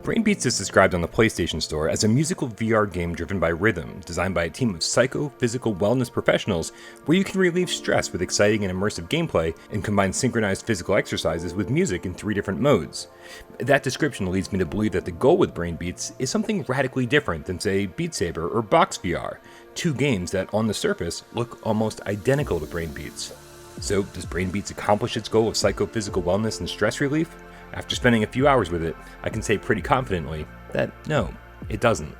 Brainbeats is described on the PlayStation Store as a musical VR game driven by rhythm, designed by a team of psycho-physical wellness professionals, where you can relieve stress with exciting and immersive gameplay and combine synchronized physical exercises with music in 3 different modes. That description leads me to believe that the goal with Brainbeats is something radically different than, say, Beat Saber or Box VR, 2 games that, on the surface, look almost identical to Brainbeats. So, does Brainbeats accomplish its goal of psycho-physical wellness and stress relief? After spending a few hours with it, I can say pretty confidently that no, it doesn't.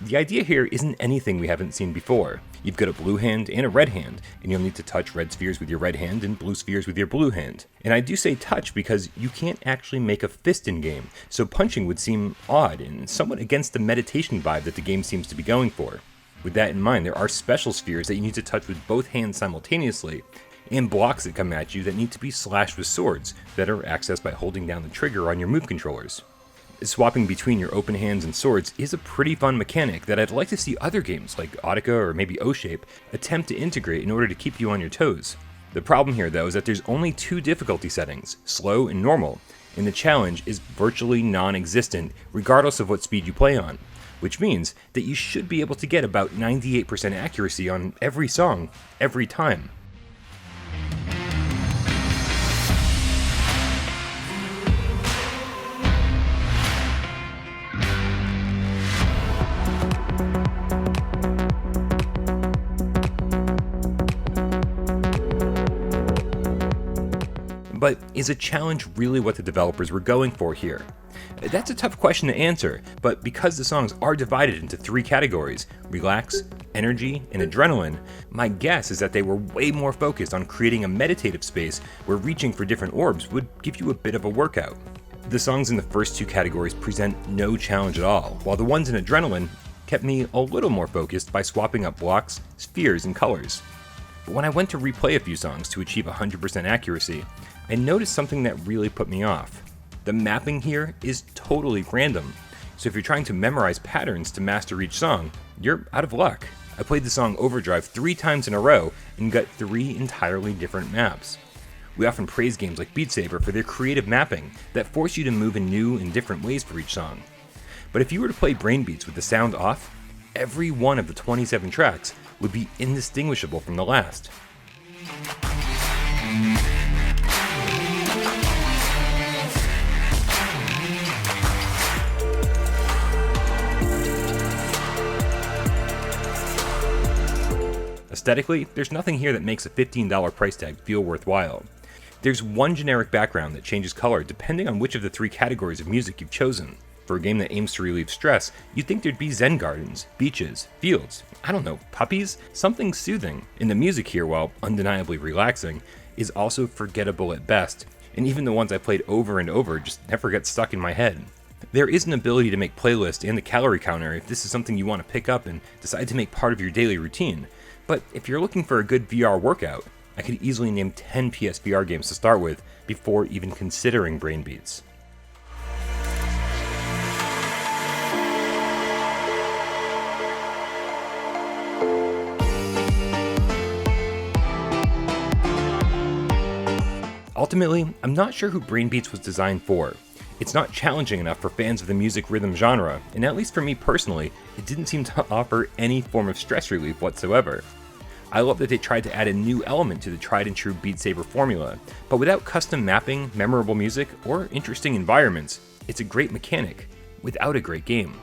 The idea here isn't anything we haven't seen before. You've got a blue hand and a red hand, and you'll need to touch red spheres with your red hand and blue spheres with your blue hand. And I do say touch because you can't actually make a fist in-game, so punching would seem odd and somewhat against the meditation vibe that the game seems to be going for. With that in mind, there are special spheres that you need to touch with both hands simultaneously, and blocks that come at you that need to be slashed with swords that are accessed by holding down the trigger on your move controllers. Swapping between your open hands and swords is a pretty fun mechanic that I'd like to see other games like Audica or maybe O-Shape attempt to integrate in order to keep you on your toes. The problem here though is that there's only 2 difficulty settings, slow and normal, and the challenge is virtually non-existent regardless of what speed you play on, which means that you should be able to get about 98% accuracy on every song, every time. But is a challenge really what the developers were going for here? That's a tough question to answer, but because the songs are divided into 3 categories, relax, energy, and adrenaline, my guess is that they were way more focused on creating a meditative space where reaching for different orbs would give you a bit of a workout. The songs in the first 2 categories present no challenge at all, while the ones in adrenaline kept me a little more focused by swapping up blocks, spheres, and colors. But when I went to replay a few songs to achieve 100% accuracy, I noticed something that really put me off. The mapping here is totally random, so if you're trying to memorize patterns to master each song, you're out of luck. I played the song Overdrive 3 times in a row and got 3 entirely different maps. We often praise games like Beat Saber for their creative mapping that force you to move in new and different ways for each song. But if you were to play Brainbeats with the sound off, every one of the 27 tracks would be indistinguishable from the last. Aesthetically, there's nothing here that makes a $15 price tag feel worthwhile. There's one generic background that changes color depending on which of the 3 categories of music you've chosen. For a game that aims to relieve stress, you'd think there'd be zen gardens, beaches, fields, I don't know, puppies? Something soothing. And the music here, while undeniably relaxing, is also forgettable at best, and even the ones I played over and over just never get stuck in my head. There is an ability to make playlists and the calorie counter if this is something you want to pick up and decide to make part of your daily routine. But if you're looking for a good VR workout, I could easily name 10 PSVR games to start with before even considering Brainbeats. Ultimately, I'm not sure who Brainbeats was designed for. It's not challenging enough for fans of the music rhythm genre, and at least for me personally, it didn't seem to offer any form of stress relief whatsoever. I love that they tried to add a new element to the tried and true Beat Saber formula, but without custom mapping, memorable music, or interesting environments, it's a great mechanic, without a great game.